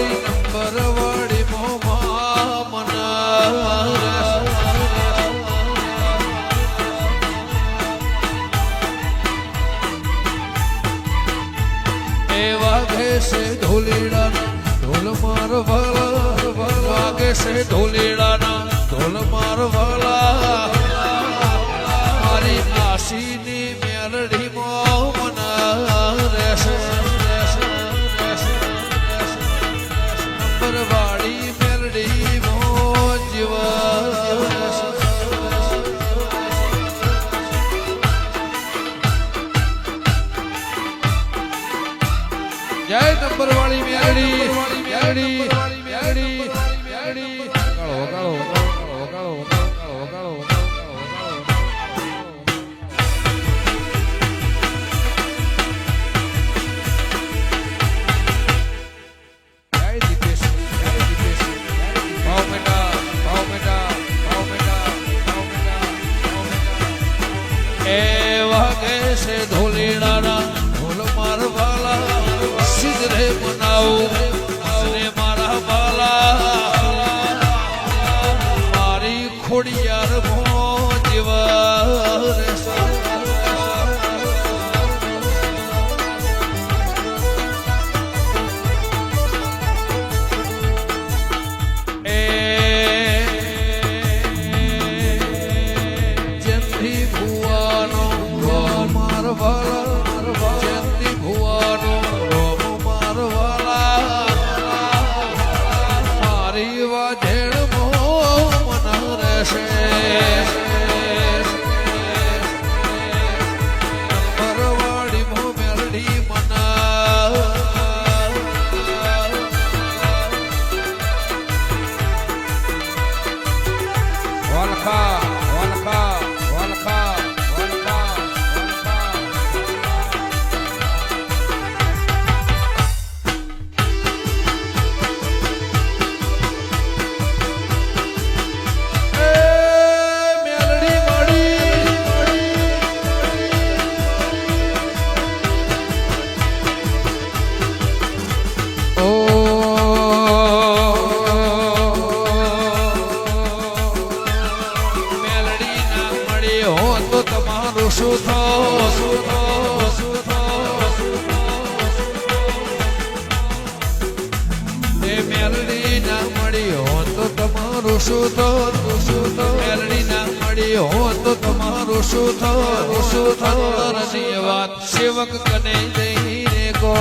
નંબરવાળી મોમાં મના એ વાગે છે ઢોલીડાના ઢોલ મારવાલા વાગે છે ઢોલીડાના ઢોલ મારવાલા મારી નાસીની મેલડી મોમના રહેશે નંબરવાળી મેલડી મોજીવા જય નંબરવાળી મેલડી મેલડી મેલડી મેલડી વગાડો વગાડો વગાડો વગાડો વગાડો ધોલીડાના ઢોલ મારવાલા સિદ્ધરે મનાવું મારા બાલા મારી ખોડિયાર મો જેવા જયંતી ભુવાનો રોમ મારવાલા મારી વાધેડ મોમન રહેશે નંબરવાળી મો મેલડી મના વલખા વલખા વલખા સુધો સુધો સુધો એ મેલડી ના મળી હો તો તમારું સુધો સુધો મેલડી ના મળી હો તો તમારું સુધો સુધો ની વાત સેવક કને જઈને ગો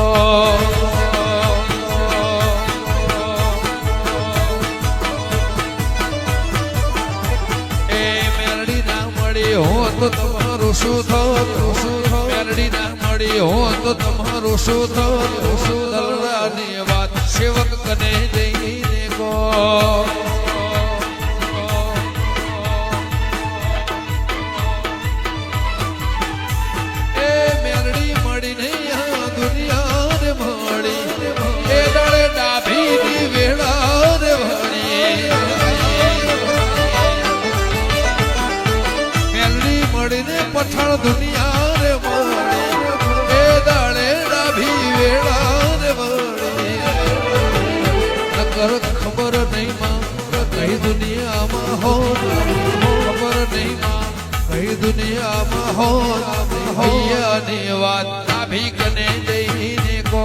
એ મેલડી ના મળી હો તો તમારું સુધો મેલડી ના મળી હો તો તમારું સુધો સુધરાની વાત સેવક કને જઈને ગો એ મેલડી મળી નહીં આ દુનિયા ને મળી એ દાડે ડાભીની વેળા રે ભણી મળીને પઠાણ દુનિયા રે મળી એ દાડે ડાભી વેળા રે મળી નકર ખબર નહીં માં કઈ દુનિયામાં હો ખબર નહીં માં કઈ દુનિયામાં હો હૈયાની વાત ડાભી કને જઈને કો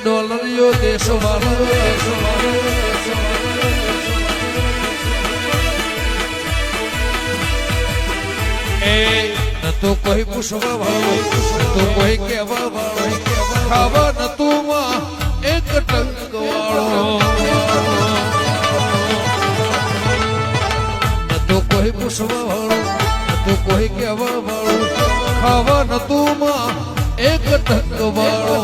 ડોલરિયો દેશ વાળો એ નતો કોઈ પૂછવા વાળો નતો કોઈ કહેવા વાળો ખાવા નતું માં એક ટંક વાળો નતો કોઈ પૂછવા વાળો નતો કોઈ કહેવા વાળો ખાવા નતું માં એક ટંક વાળો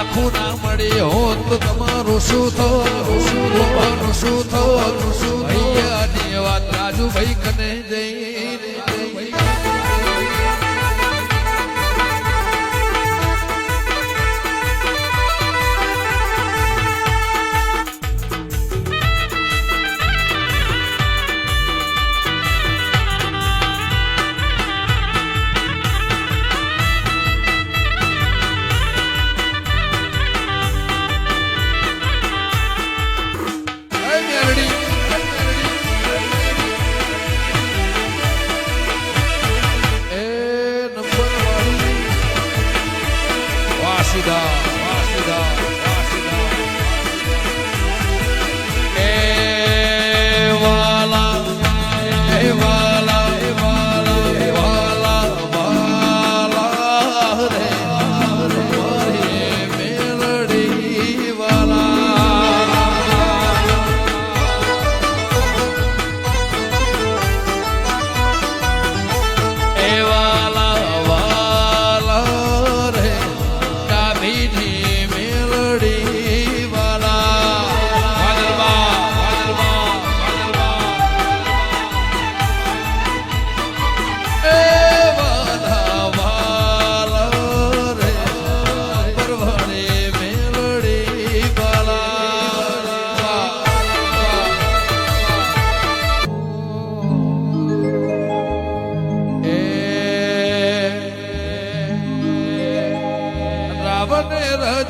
લાખું ના મળી હોત તો તમારું શું થયું શું થયું ભૈયાની વાત રાજુભાઈ કને જઈને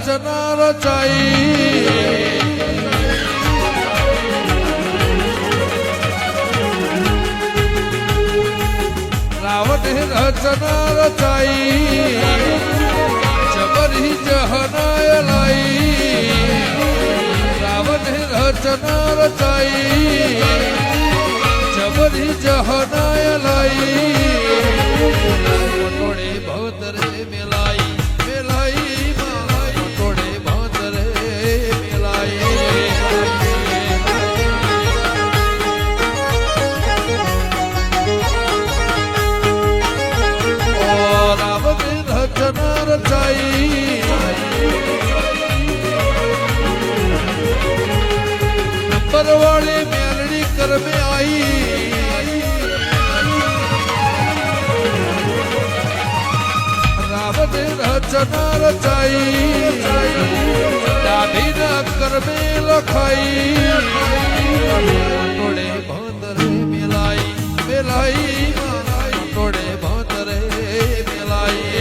રચના રચાઈ રાવણ રચના રચાઈ જબરી જહનાય લાઈ રાવણ રચના રચાઈ જબરી જહનાય લાઈ પટોળે ભવતરે મેલાઈ મેલાઈ परवाड़ी मेलड़ी कर में आई रावण रचना रचाई डाभी न कर में लखाई तोड़े भोतरे मिलाई मिलाई तोड़े भोतरे मिलाई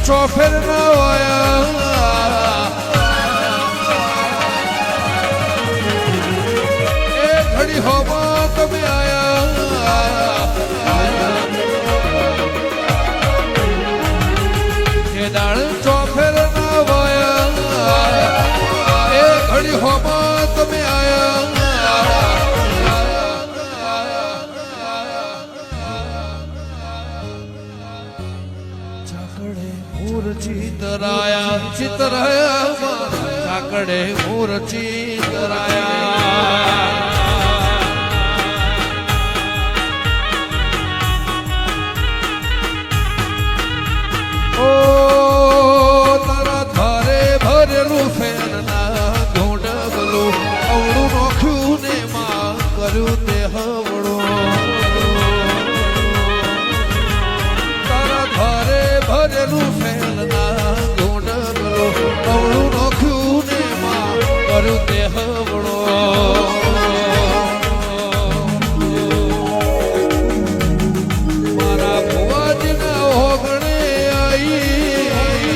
ચોફેર ના વાયા એ ઘડી હોમાં તમે આયા એ દાળ ચોફેર ના વાયા એ ઘડી હોમાં તમે આયા ચિતરાયા ચિતરાયા કાકડે મોર ચિતરાયા ઓ તારા ધારે ભરેલું ફેર ના ઢોંડગલું અવળું નોખ્યું ને માં કર્યું તે હવળું તારા ધારે ભરેલું ફેર અવળું નોખ્યું ને માં કર્યું તે હવળો મારા ભુવાજીના ઓગણે આઈ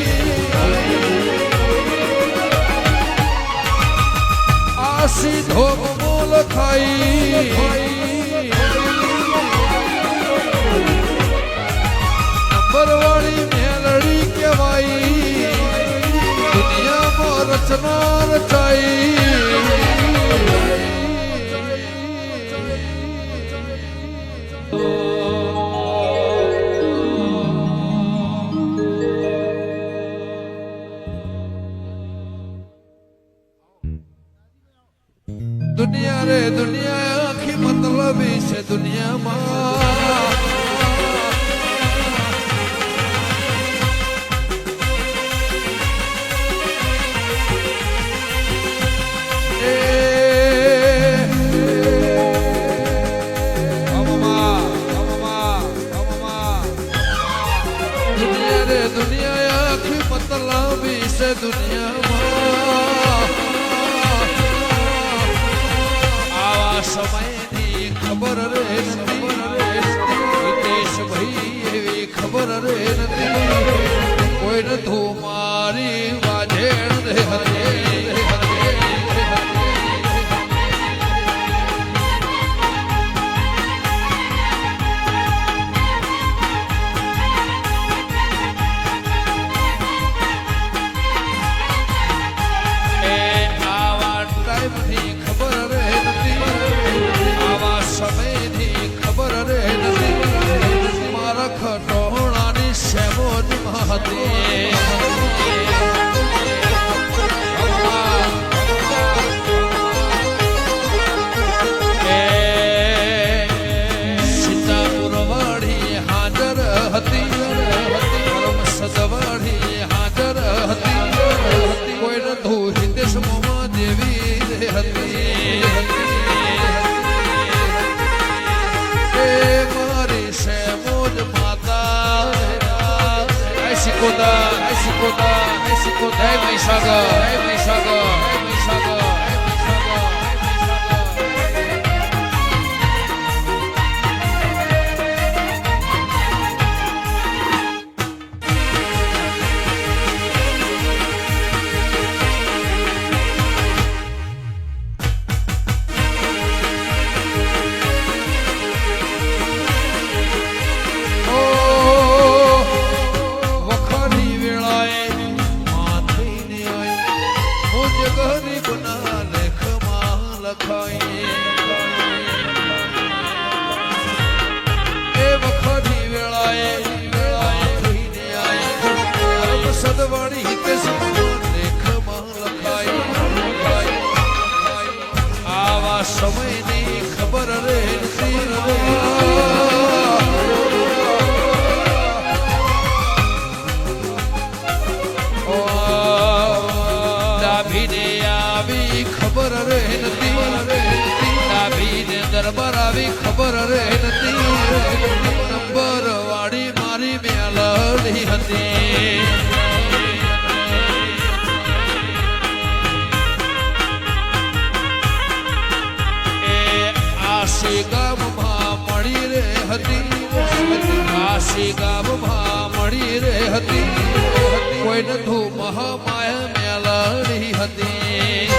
ધોમ મોલ ખાઈ નંબરવાળી મેલડી કહેવાય દુનિયામાં રચના રચાઈ દુનિયા રે દુનિયા આખી મતલબી છે દુનિયામાં દુનિયા રે દુનિયા આખી મતલબી છે દુનિયામાં સમયની ખબર રે હિતેશ ભાઈ એવી ખબર રે નથી કોઈ નતું મારી વાજેણ રે આવા ટાઈમની ખબર રે સમયની ખબર રે નથી મારા ખટોણાની સેમોજ મહતી સીતાપુરવાળી હાજર હતી સદવાળી હાજર હતી કોઈ નતું હિતેશ મોમા દેવી હતી Hey, Maisaga, hey, Maisaga, hey, Maisaga, hey, Maisaga. ગરીબના લેખમાં લખાઈ એ વખતની વેળાએ થઈને આઈ સદવાળી હિતેશ લેખમાં લખાઈ આવા સમયની ખબર રે ખબર રે નથી ડાભીને દરબાર આવી ખબર રે નથી નંબર વાળી મારી મેલડી હતી એ આશી ગામમાં મળી રે હતી આશી ગામમાં મળી રે હતી કોઈ નતું મહામાયા મેલડી હતી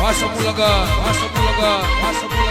Wasapulaga, wasapulaga, wasapulaga.